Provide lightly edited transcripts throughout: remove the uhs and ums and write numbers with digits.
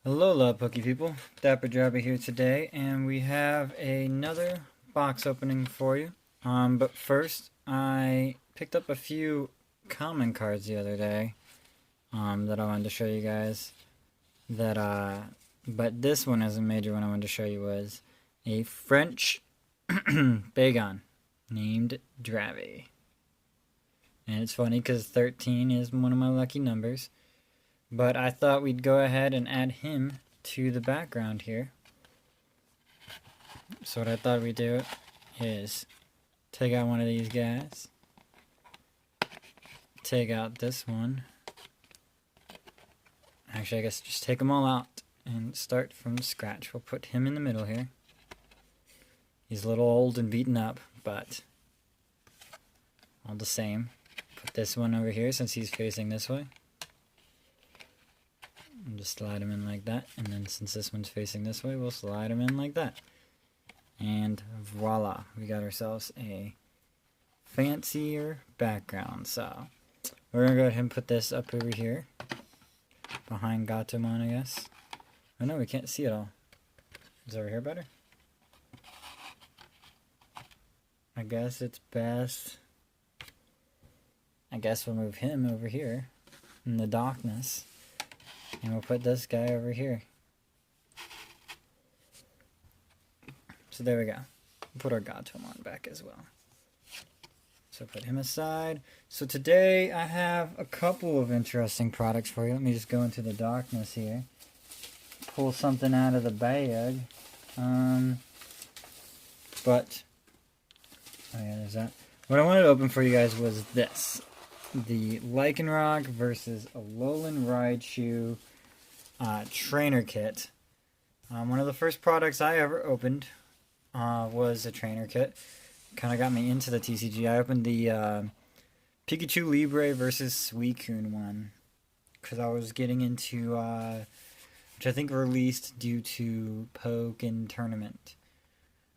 Alola Poke People, DapperDraby here today, and we have another box opening for you. But first, I picked up a few common cards the other day that I wanted to show you guys. But this one is a major one I wanted to show you was a French Bagon named Draby. And it's funny because 13 is one of my lucky numbers. But I thought we'd go ahead and add him to the background here. So what I thought we'd do is take out one of these guys. Take out this one. Actually, I guess just take them all out and start from scratch. We'll put him in the middle here. He's a little old and beaten up, but all the same. Put this one over here since he's facing this way. And just slide him in like that, and then since this one's facing this way, we'll slide him in like that. And voila, we got ourselves a fancier background. So we're gonna go ahead and put this up over here behind Gatomon, I guess. Oh no, we can't see it all. Is over here better? I guess it's best. I guess we'll move him over here in the darkness. And we'll put this guy over here. So there we go. We'll put our Gatomon back as well. So put him aside. So today I have a couple of interesting products for you. Let me just go into the darkness here. Pull something out of the bag. Oh yeah, there's that. What I wanted to open for you guys was this. The Lycanroc versus ALOLAN RAICHU trainer kit. One of the first products I ever opened was a trainer kit. Kind of got me into the TCG. I opened the Pikachu Libre versus Suicune one because I was getting into, which I think released due to Pokken Tournament.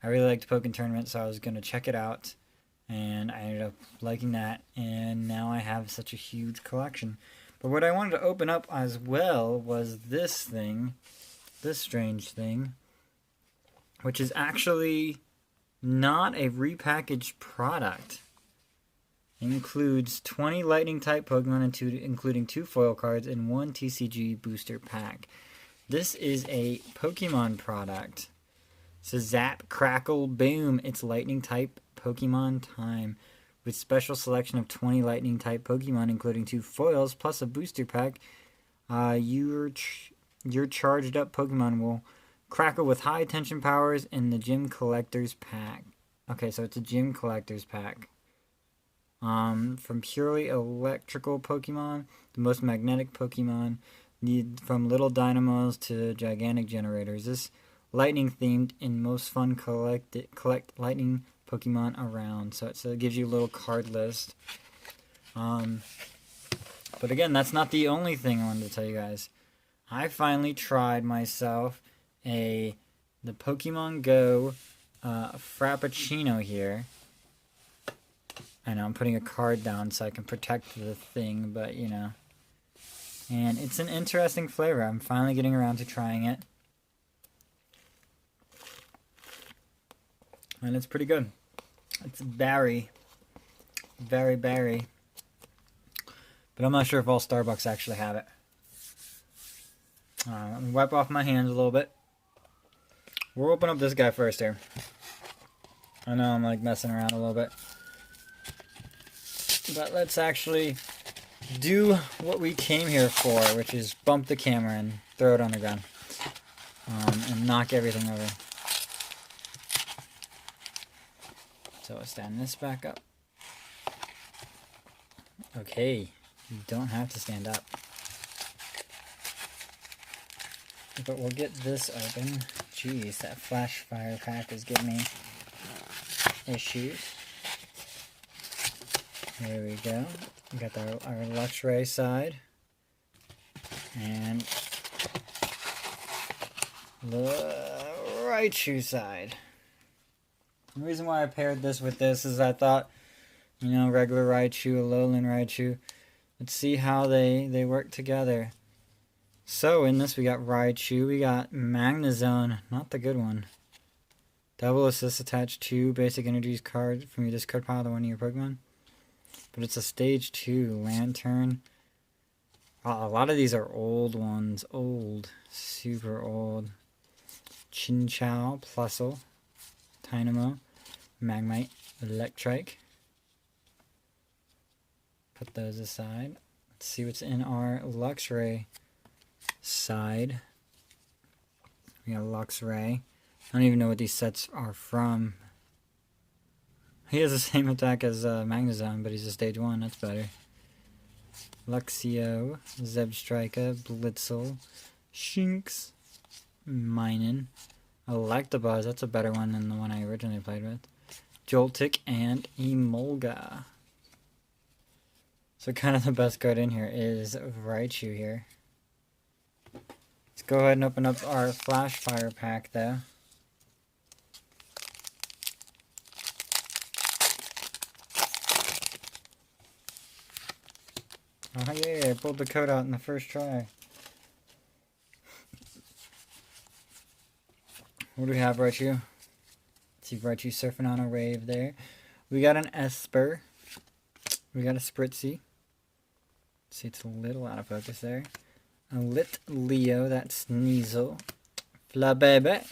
I really liked Pokken Tournament, so I was going to check it out. And I ended up liking that, and now I have such a huge collection. But what I wanted to open up as well was this thing, this strange thing, which is actually not a repackaged product. It includes 20 Lightning-type Pokemon, including 2 foil cards, and 1 TCG booster pack. This is a Pokemon product. So Zap, Crackle, Boom, it's Lightning-type Pokemon time with special selection of 20 lightning type Pokemon including 2 foils plus a booster pack. Your charged up Pokemon will crackle with high attention powers in the gym collectors pack. Okay, so it's a gym collectors pack. From purely electrical Pokemon, the most magnetic Pokemon, from little dynamos to gigantic generators. This lightning themed and most fun collect lightning Pokemon around. So it gives you a little card list. But again, that's not the only thing I wanted to tell you guys. I finally tried myself the Pokemon Go Frappuccino here. I know I'm putting a card down so I can protect the thing, but you know. And it's an interesting flavor. I'm finally getting around to trying it. And it's pretty good. It's berry. Very berry. But I'm not sure if all Starbucks actually have it. Let me wipe off my hands a little bit. We'll open up this guy first here. I know I'm like messing around a little bit. But let's actually do what we came here for, which is bump the camera and throw it on the ground. And knock everything over. So I'll stand this back up. Okay, you don't have to stand up. But we'll get this open. Jeez, that flash fire pack is giving me issues. There we go. We got our Luxray side. And the Raichu side. The reason why I paired this with this is I thought, you know, regular Raichu, ALOLAN Raichu, let's see how they work together. So in this we got Raichu, we got Magnezone, not the good one. Double assist attached to basic energies card from your discard pile to one of your Pokemon. But it's a stage 2 Lantern. A lot of these are old ones. Old. Super old. Chinchou, Plusle, Dynamo, Magmite, Electrike. Put those aside. Let's see what's in our Luxray side. We got Luxray. I don't even know what these sets are from. He has the same attack as Magnezone, but he's a stage 1. That's better. Luxio, Zebstrika, Blitzel, Shinx, Minun, Electabuzz. That's a better one than the one I originally played with. Joltik, and Emolga. So kind of the best card in here is Raichu here. Let's go ahead and open up our Flash Fire pack though. Oh yeah, I pulled the code out in the first try. What do we have, Raichu? Let's see, Raichu surfing on a wave there. We got an Esper. We got a Spritzy. See, it's a little out of focus there. A Litleo, that's Sneasel. Flabébé.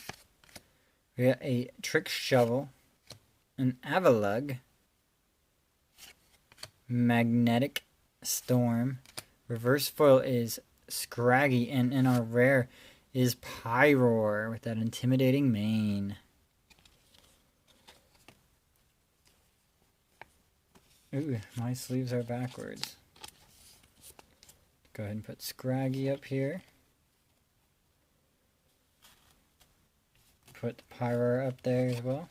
We got a Trick Shovel. An Avalugg. Magnetic Storm. Reverse foil is Scraggy, and in our rare is Pyroar with that intimidating mane. Ooh, my sleeves are backwards. Go ahead and put Scraggy up here. Put Pyroar up there as well.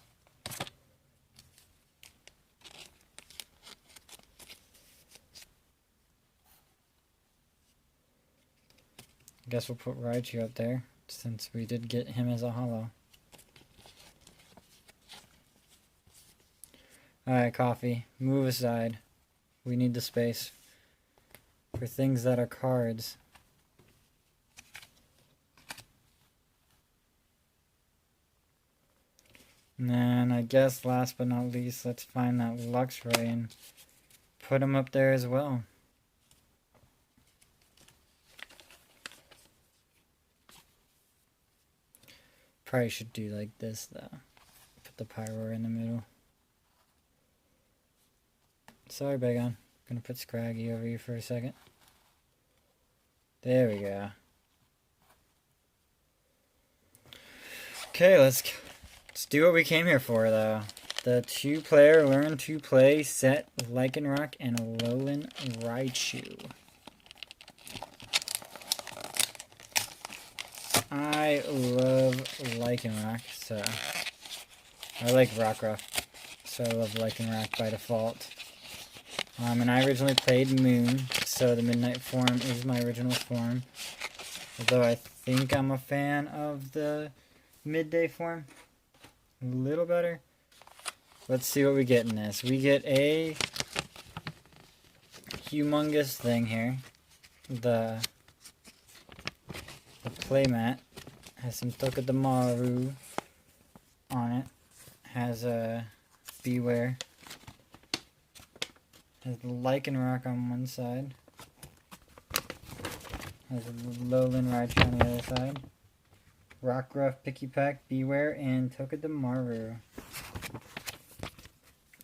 I guess we'll put Raichu up there, since we did get him as a holo. Alright, Coffee, move aside. We need the space for things that are cards. And then I guess last but not least, let's find that Luxray and put him up there as well. Probably should do like this though. Put the Pyroar in the middle. Sorry, Bagon. Gonna put Scraggy over you for a second. There we go. Okay, let's do what we came here for though. The 2-player Learn to Play set Lycanroc and Alolan Raichu. I love Lycanroc, so I like Rockruff, so I love Lycanroc by default. And I originally played Moon, so the Midnight form is my original form. Although I think I'm a fan of the Midday form. A little better. Let's see what we get in this. We get a humongous thing here. The playmat has some Tokidamaru on it. Has a Beware. Has the Lycanroc on one side. Has a Alolan Raichu on the other side. Rockruff, Pikipek, Beware, and Tokidamaru.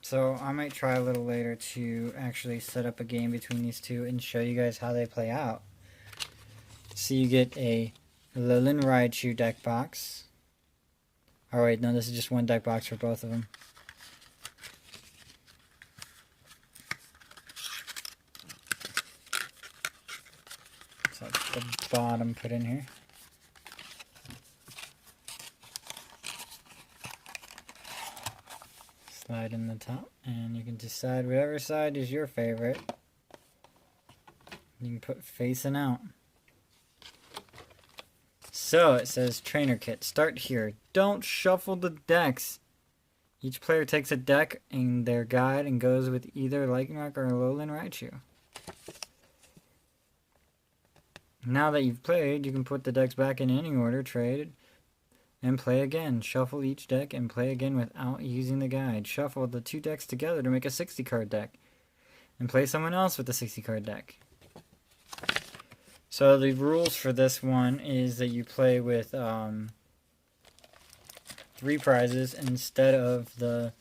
So I might try a little later to actually set up a game between these two and show you guys how they play out. So you get a Alolan Raichu deck box. Oh wait, no, this is just one deck box for both of them. So that's the bottom put in here. Slide in the top, and you can decide whatever side is your favorite. You can put facing out. So it says Trainer Kit. Start here. Don't shuffle the decks. Each player takes a deck in their guide and goes with either Lycanroc or Alolan Raichu. Now that you've played, you can put the decks back in any order, trade, and play again. Shuffle each deck and play again without using the guide. Shuffle the 2 decks together to make a 60 card deck. And play someone else with the 60 card deck. So the rules for this one is that you play with 3 prizes instead of the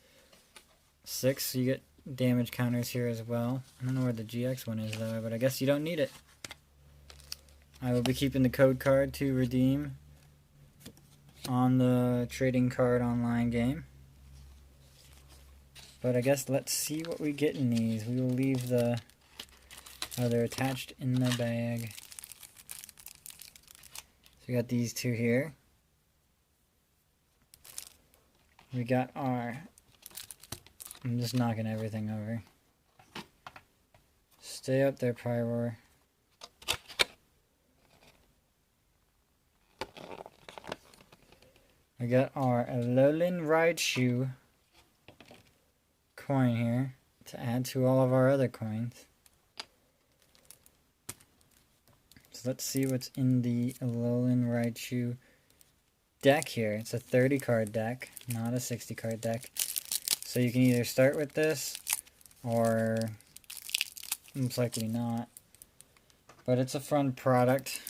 6. So you get damage counters here as well. I don't know where the GX one is though, but I guess you don't need it. I will be keeping the code card to redeem on the trading card online game. But I guess let's see what we get in these. We will leave the... Oh, they're attached in the bag. So we got these 2 here. We got our... I'm just knocking everything over. Stay up there, Pyroar. We got our ALOLAN RAICHU coin here to add to all of our other coins. So let's see what's in the ALOLAN RAICHU deck here. It's a 30 card deck, not a 60 card deck. So you can either start with this or most likely not. But it's a fun product.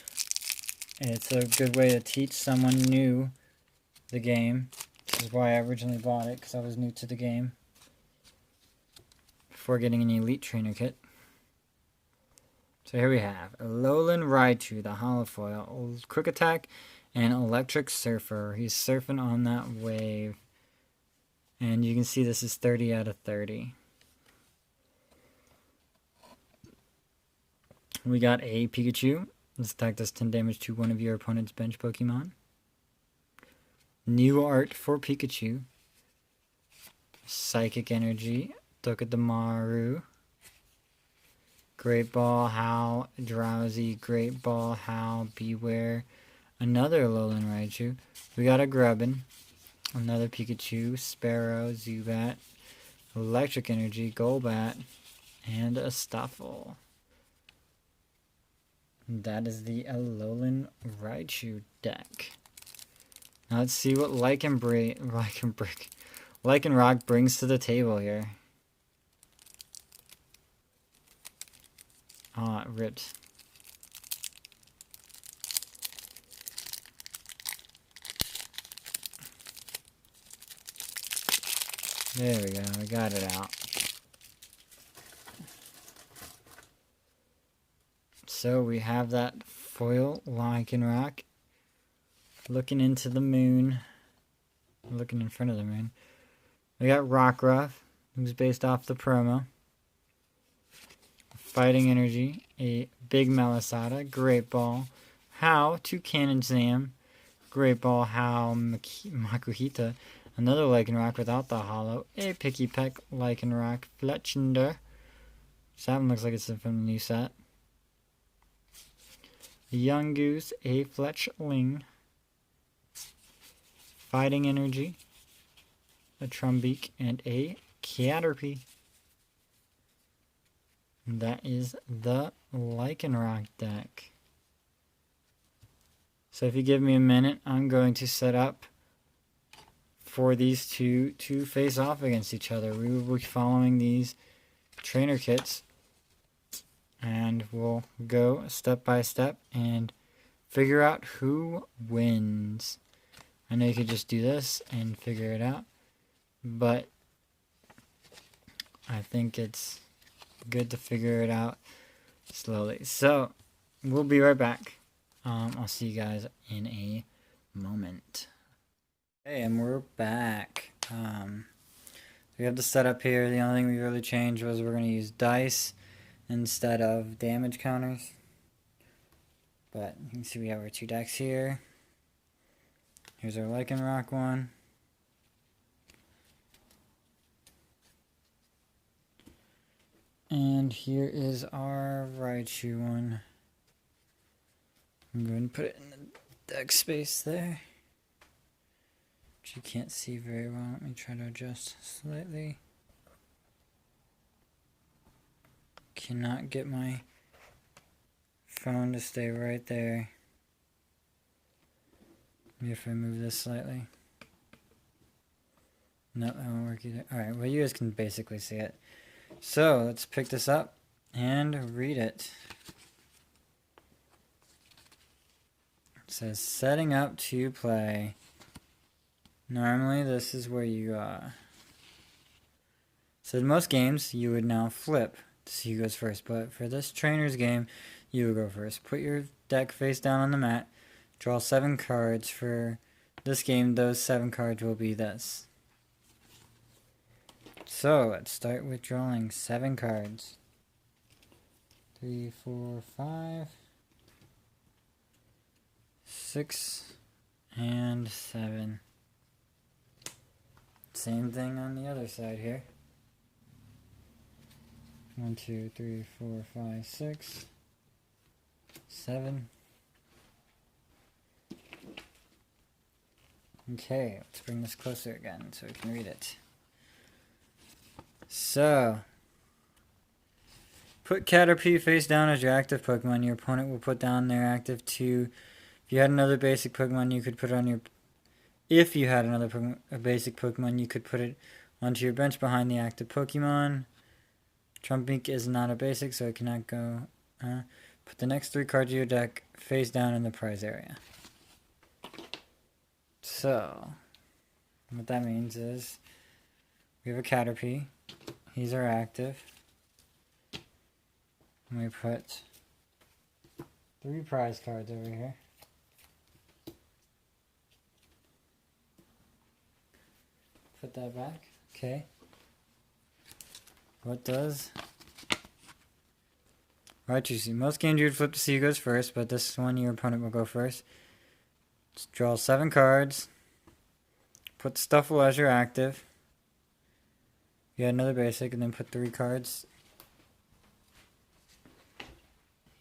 It's a good way to teach someone new the game. This is why I originally bought it, because I was new to the game before getting an Elite Trainer kit. So here we have ALOLAN RAICHU, the holofoil, quick attack, and electric surfer. He's surfing on that wave. And you can see this is 30 out of 30. We got a Pikachu. This attack does 10 damage to one of your opponent's bench Pokemon. New art for Pikachu. Psychic Energy. Tokidamaru. Great Ball, Howl, Drowsy, Great Ball, Howl, Beware. Another ALOLAN RAICHU. We got a Grubbin. Another Pikachu, Sparrow, Zubat, Electric Energy, Golbat, and a Stuffle. That is the ALOLAN RAICHU deck. Now let's see what Lycanroc brings to the table here. Ah, it ripped. There we go, we got it out. So we have that foil Lycanroc looking into the moon, looking in front of the moon. We got Rockruff, who's based off the promo. Fighting Energy, a Big Melisata, Great Ball, How, 2 Cannon Zam, Great Ball, How, Makuhita, another Lycanroc without the holo, a Picky Peck Lycanroc, Fletchender. That one looks like it's from the new set. A Young Goose, a Fletchling, Fighting Energy, a Trumbeak, and a Caterpie. And that is the Lycanroc deck. So if you give me a minute, I'm going to set up for these two to face off against each other. We will be following these trainer kits, and we'll go step by step and figure out who wins. I know you could just do this and figure it out, but I think it's good to figure it out slowly. So we'll be right back. I'll see you guys in a moment. Okay, and we're back. We have the setup here. The only thing we really changed was we're going to use dice instead of damage counters. But you can see we have our 2 decks here. Here's our Lycanroc one. And here is our Raichu one. I'm going to put it in the deck space there, which you can't see very well. Let me try to adjust slightly. Cannot get my phone to stay right there. Maybe if I move this slightly. No, that won't work either. Alright, well you guys can basically see it. So, let's pick this up and read it. It says, setting up to play. Normally, this is where you, so in most games, you would now flip to see who goes first. But for this trainer's game, you would go first. Put your deck face down on the mat. Draw 7 cards. For this game, those 7 cards will be this. So, let's start with drawing 7 cards. 3, 4, 5, 6, and 7. Same thing on the other side here. 1, 2, 3, 4, 5, 6, 7. Okay, let's bring this closer again so we can read it. So, put Caterpie face down as your active Pokemon. Your opponent will put down their active 2. If you had another basic Pokemon, you could put it on your... If you had another basic Pokemon, you could put it onto your bench behind the active Pokemon. Trumpink is not a basic, so it cannot go. Put the next 3 cards of your deck face down in the prize area. So, what that means is we have a Caterpie. He's our active. And we put 3 prize cards over here. Put that back. Okay. What does Raichu see? Most games you would flip to see who goes first, but this one your opponent will go first. Just draw 7 cards. Put Stuffle as your active. You had another basic, and then put 3 cards.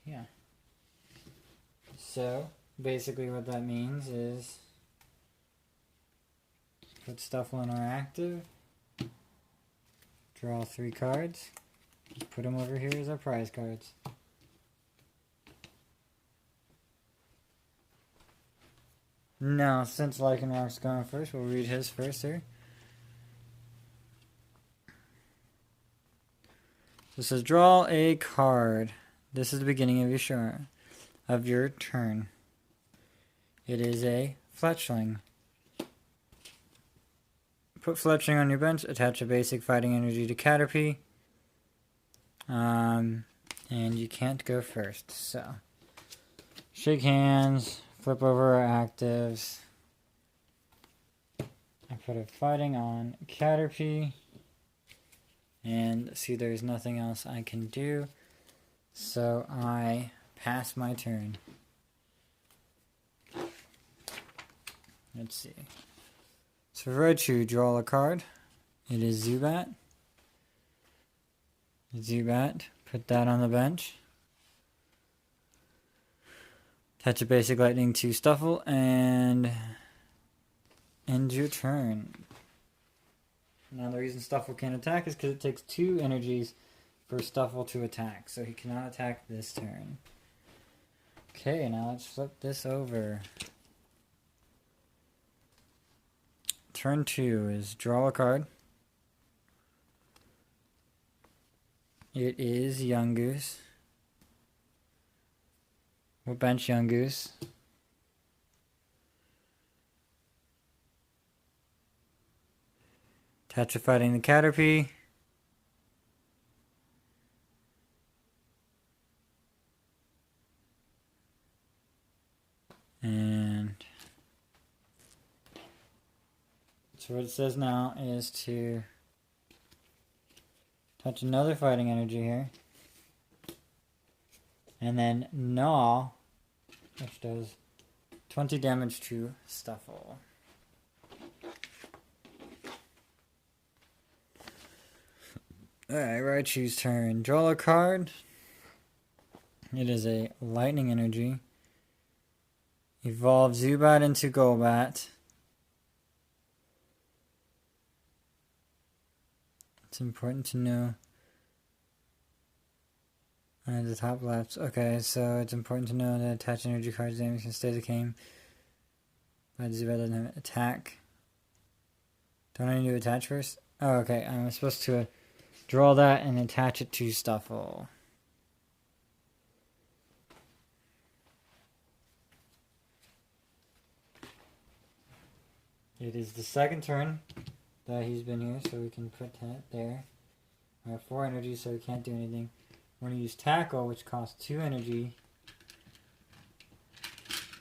Yeah. So, basically what that means is put Stuffle in our active. Draw 3 cards. Put them over here as our prize cards. Now, since Lycanroc's going first, we'll read his first here. So it says, draw a card. This is the beginning of your turn. It is a Fletchling. Put Fletchling on your bench. Attach a basic fighting energy to Caterpie. And you can't go first. So, shake hands. Flip over our actives. I put a fighting on Caterpie. And see, there's nothing else I can do. So I pass my turn. Let's see. So Raichu, draw a card. It is Zubat. Zubat, put that on the bench. Attach a basic lightning to Stuffle and end your turn. Now the reason Stuffle can't attack is because it takes 2 energies for Stuffle to attack. So he cannot attack this turn. Okay, now let's flip this over. Turn 2 is draw a card. It is Yungoos. We'll bench Yungoos. Attach a fighting the Caterpie. And so what it says now is to touch another fighting energy here. And then Gnaw, which does 20 damage to Stuffle. Alright, Raichu's turn. Draw a card. It is a lightning energy. Evolve Zubat into Golbat. It's important to know At the top left. Okay, so it's important to know that attached energy cards damage can stay the game. But Zubat doesn't have attack. Don't I need to attach first? Oh, okay. I'm supposed to draw that and attach it to Stuffle. It is the second turn that he's been here, so we can put that there. I have 4 energy, so we can't do anything. We're going to use Tackle, which costs 2 energy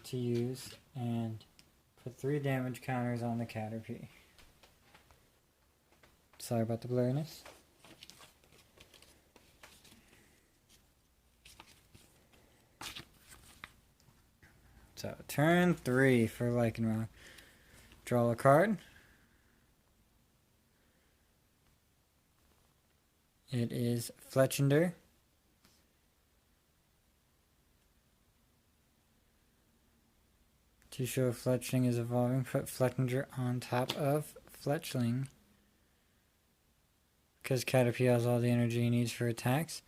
to use, and put 3 damage counters on the Caterpie. Sorry about the blurriness. So, turn 3 for Lycanroc. Draw a card. It is Fletchinder. To show Fletchling is evolving, put Fletchinder on top of Fletchling. Because Caterpie has all the energy he needs for attacks.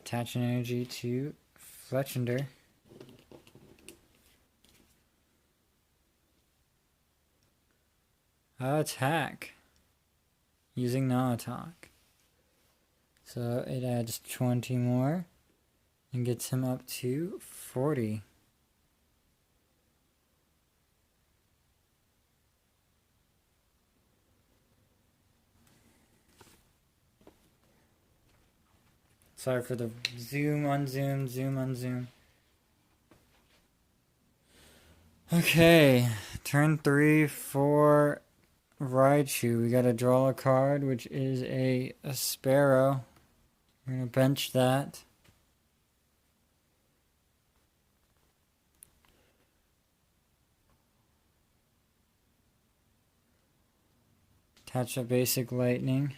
Attach an energy to Fletchinder. Attack. Using non-attack. So it adds 20 more. And gets him up to 40. Sorry for the zoom, unzoom, zoom, unzoom. Okay, turn 3 for Raichu. We gotta draw a card, which is a Sparrow. We're gonna bench that. Attach a basic lightning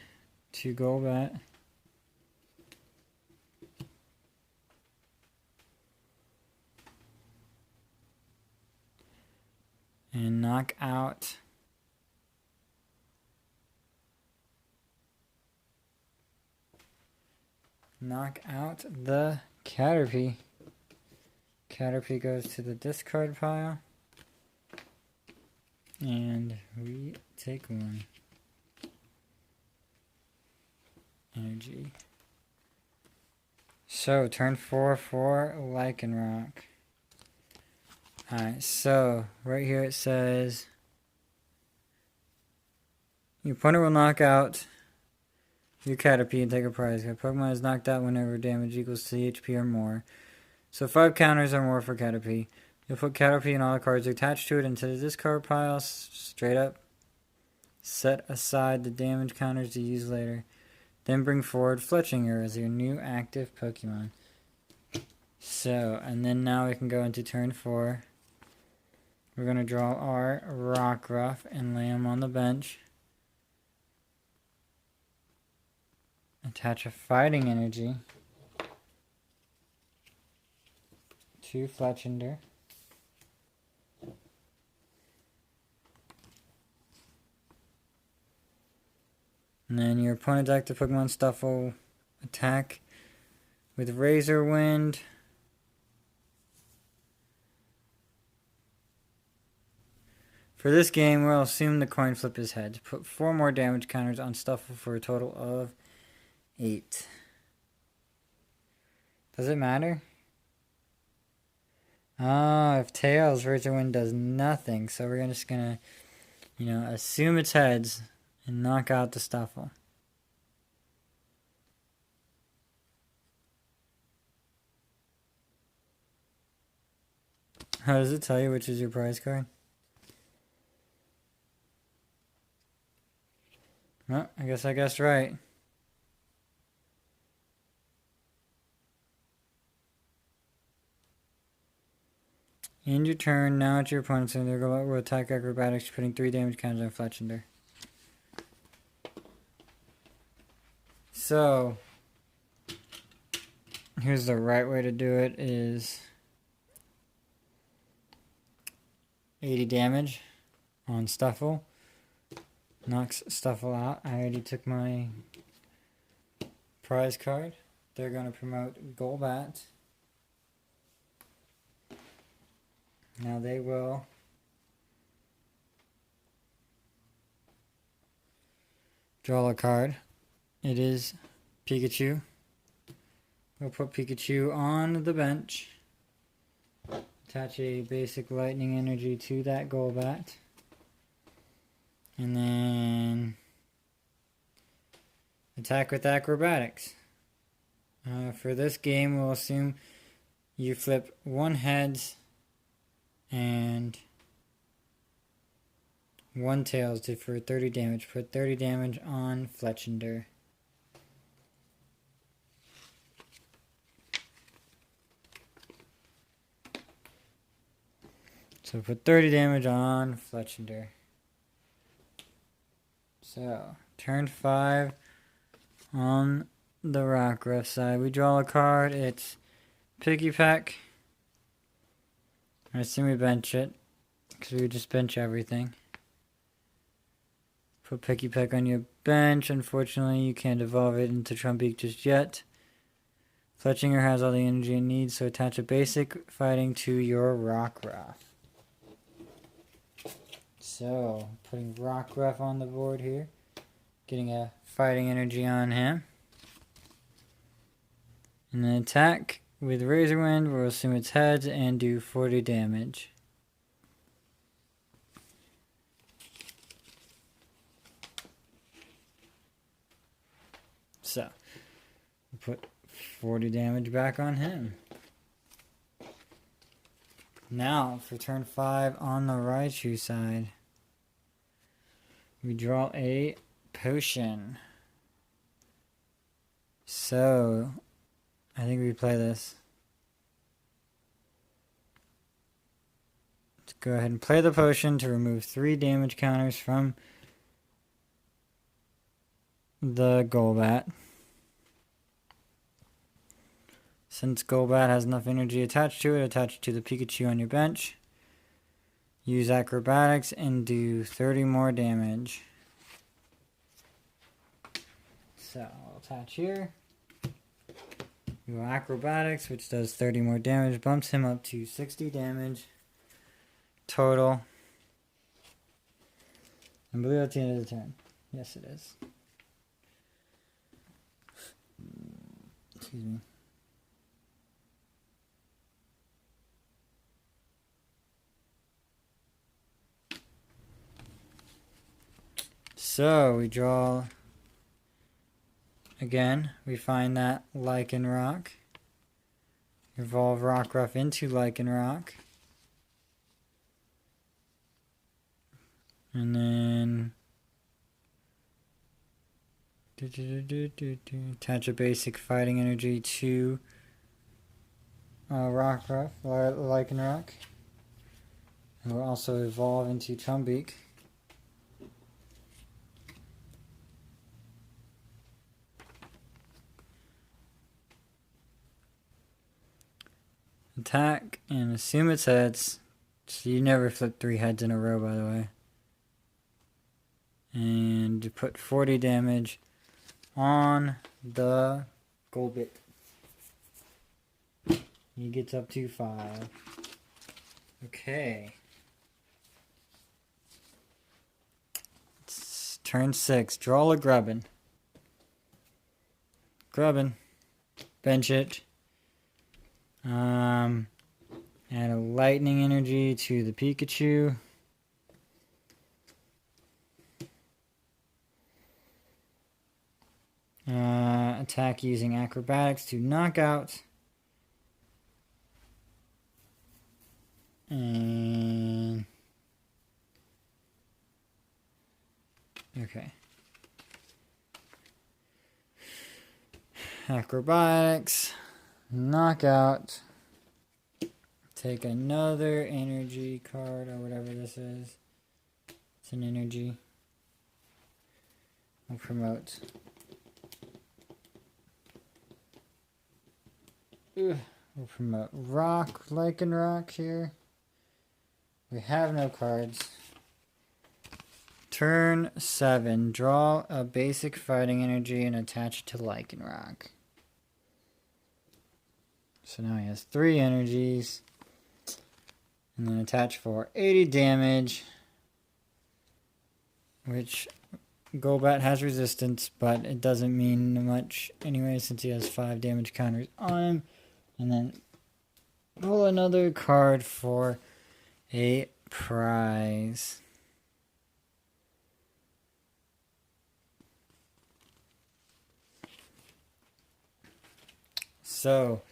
to Golbat. And knock out the Caterpie. Caterpie goes to the discard pile. And we take 1 energy. So, turn 4 for Lycanroc. Alright, so right here it says your opponent will knock out your Caterpie and take a prize. Your Pokemon is knocked out whenever damage equals to HP or more. So 5 counters or more for Caterpie. You'll put Caterpie and all the cards attached to it into the discard pile straight up. Set aside the damage counters to use later. Then bring forward Fletchinder as your new active Pokemon. So, and then now we can go into turn 4. We're going to draw our Rockruff and lay him on the bench. Attach a Fighting Energy to Fletchinder. And then your opponent's active Pokemon stuff will attack with Razor Wind. For this game, we'll assume the coin flip is heads. Put 4 more damage counters on Stuffle for a total of 8. Does it matter? Oh, if Tails, Razor Wind does nothing. So we're just going to, assume it's heads and knock out the Stuffle. How does it tell you which is your prize card? Well, I guess I guessed right. End your turn. Now it's your opponent's turn. They'll go with attack acrobatics, putting 3 damage counters on Fletchinder. So, here's the right way to do it is 80 damage on Stuffle. Knocks Stuffle out. I already took my prize card. they're going to promote Golbat. Now they will draw a card. It is Pikachu. We'll put Pikachu on the bench. Attach a basic lightning energy to that Golbat. And then attack with acrobatics. For this game, we'll assume you flip 1 heads and 1 tails for 30 damage. Put 30 damage on Fletchinder. So put 30 damage on Fletchinder. So, turn 5 on the Rockruff side. We draw a card. It's Piggy Peck. I assume we bench it, because we just bench everything. Put Piggy Peck on your bench. Unfortunately, you can't evolve it into Trumbeak just yet. Fletchinder has all the energy it needs, so attach a basic fighting to your Rockruff. So, putting Rockruff on the board here. Getting a fighting energy on him. And then attack with Razor Wind. We'll assume it's heads and do 40 damage. So, we'll put 40 damage back on him. Now, for turn 5 on the Raichu side, we draw a potion. So, I think we play this. Let's go ahead and play the potion to remove 3 damage counters from the Golbat. Since Golbat has enough energy attached to it, attach it to the Pikachu on your bench. Use acrobatics and do 30 more damage. So I'll attach here. Go acrobatics, which does 30 more damage, bumps him up to 60 damage total. I believe that's the end of the turn. Yes, it is. Excuse me. So we draw again. We find that Lycanroc. Evolve Rockruff into Lycanroc. And then attach a basic fighting energy to Rockruff, Lycanroc. And we'll also evolve into Trumbeak. Attack and assume it's heads. So you never flip 3 heads in a row, by the way. And put 40 damage on the Golbat. He gets up to 5. Okay. It's turn 6. Draw a Grubbin. Grubbin. Bench it. Add a lightning energy to the Pikachu. Attack using acrobatics to knock out. And okay. Acrobatics. Knockout. Take another energy card or whatever this is. It's an energy. We'll promote. We'll promote Lycanroc here. We have no cards. Turn 7. Draw a basic fighting energy and attach it to Lycanroc. So now he has 3 energies. And then attach for 80 damage. Which Golbat has resistance, but it doesn't mean much anyway since he has 5 damage counters on him. And then roll another card for a prize. So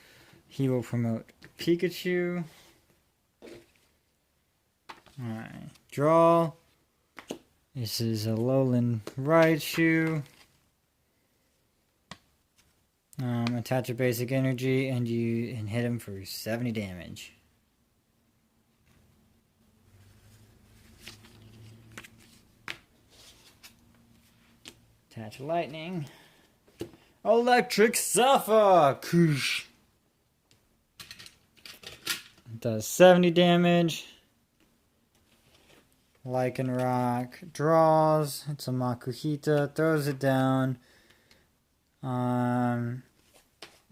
he will promote Pikachu. Alright, draw. This is ALOLAN Raichu. Attach a basic energy and hit him for 70 damage. Attach lightning. Electric Zephyr! Koosh! Does 70 damage. Lycanroc draws. It's a Makuhita. Throws it down.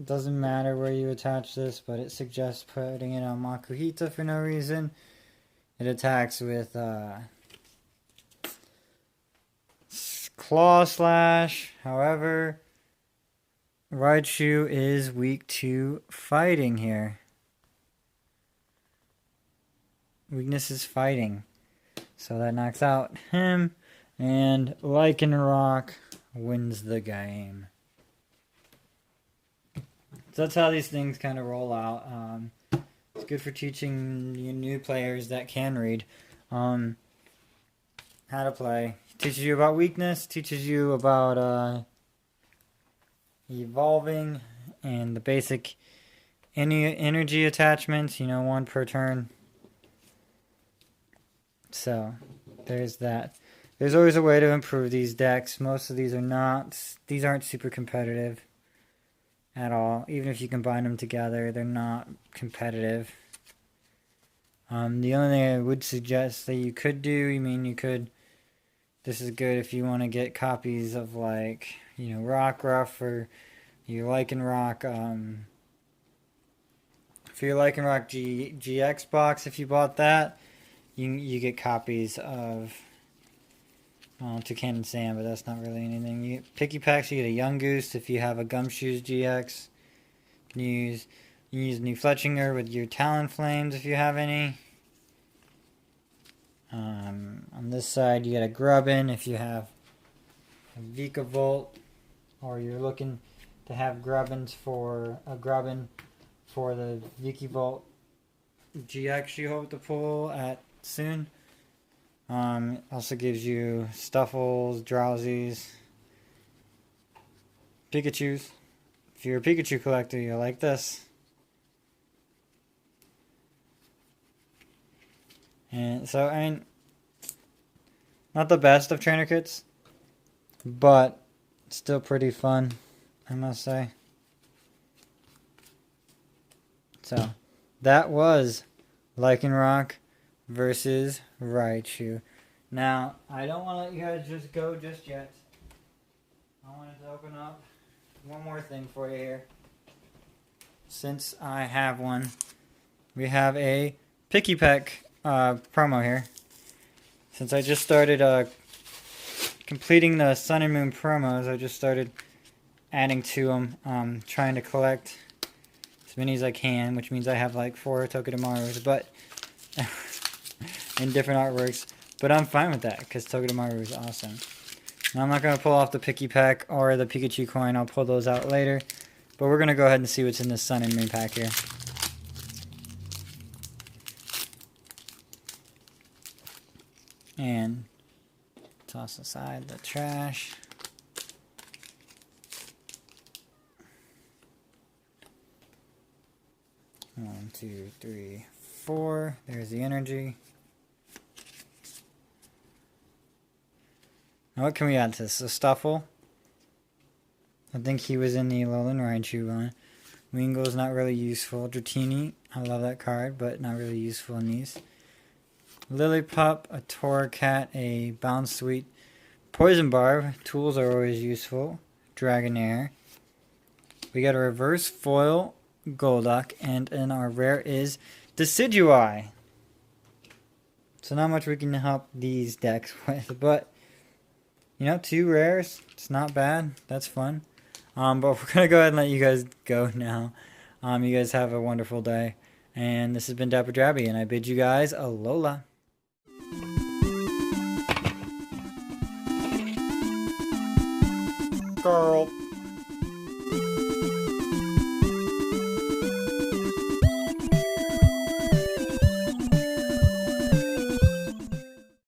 Doesn't matter where you attach this, but it suggests putting it on Makuhita for no reason. It attacks with Claw Slash. However, Raichu is weak to fighting here. Weakness is fighting. So that knocks out him. And Lycanroc wins the game. So that's how these things kind of roll out. It's good for teaching you new players that can read how to play. It teaches you about weakness, teaches you about evolving and the basic energy attachments, you know, 1 per turn. So there's that. There's always a way to improve these decks. Most of these aren't super competitive at all. Even if you combine them together, they're not competitive. The only thing I would suggest that you could do, this is good if you want to get copies of, like, you know, Rockruff or your Lycanroc, for your Lycanroc GX box, if you bought that, you get copies of Toucan and Sam, but that's not really anything. You get Picky Packs, you get a Young Goose if you have a Gumshoes GX. You can use New Fletchinger with your Talonflames if you have any. On this side, you get a Grubbin if you have a Vikavolt, or you're looking to have Grubbin for the Vikavolt GX you hope to pull at soon. Also gives you Stuffles, Drowsies, Pikachus. If you're a Pikachu collector, you'll like this. And so, I mean, not the best of trainer kits, but still pretty fun, I must say. So, that was Lycanroc versus Raichu. Now, I don't want to let you guys just go just yet. I wanted to open up one more thing for you here. Since I have one, we have a Picky Peck promo here. Since I just started completing the Sun and Moon promos, I just started adding to them, trying to collect as many as I can, which means I have like 4 Togedemaru's, but in different artworks. But I'm fine with that because Togedemaru is awesome. Now, I'm not going to pull off the Picky Pack or the Pikachu coin. I'll pull those out later. But we're going to go ahead and see what's in this Sun and Moon pack here. And toss aside the trash. One, two, three, 4. There's the energy. Now what can we add to this? A Stuffle. I think he was in the Alolan Raichu one. Wingull's not really useful. Dratini, I love that card, but not really useful in these. Lillipup, a Torracat, a Bounsweet, Poison Barb. Tools are always useful. Dragonair. We got a reverse foil Golduck, and in our rare is Decidueye. So not much we can help these decks with, but you know, 2 rares, it's not bad. That's fun. But we're gonna go ahead and let you guys go now. You guys have a wonderful day, and this has been DapperDraby, and I bid you guys Alola. Girl.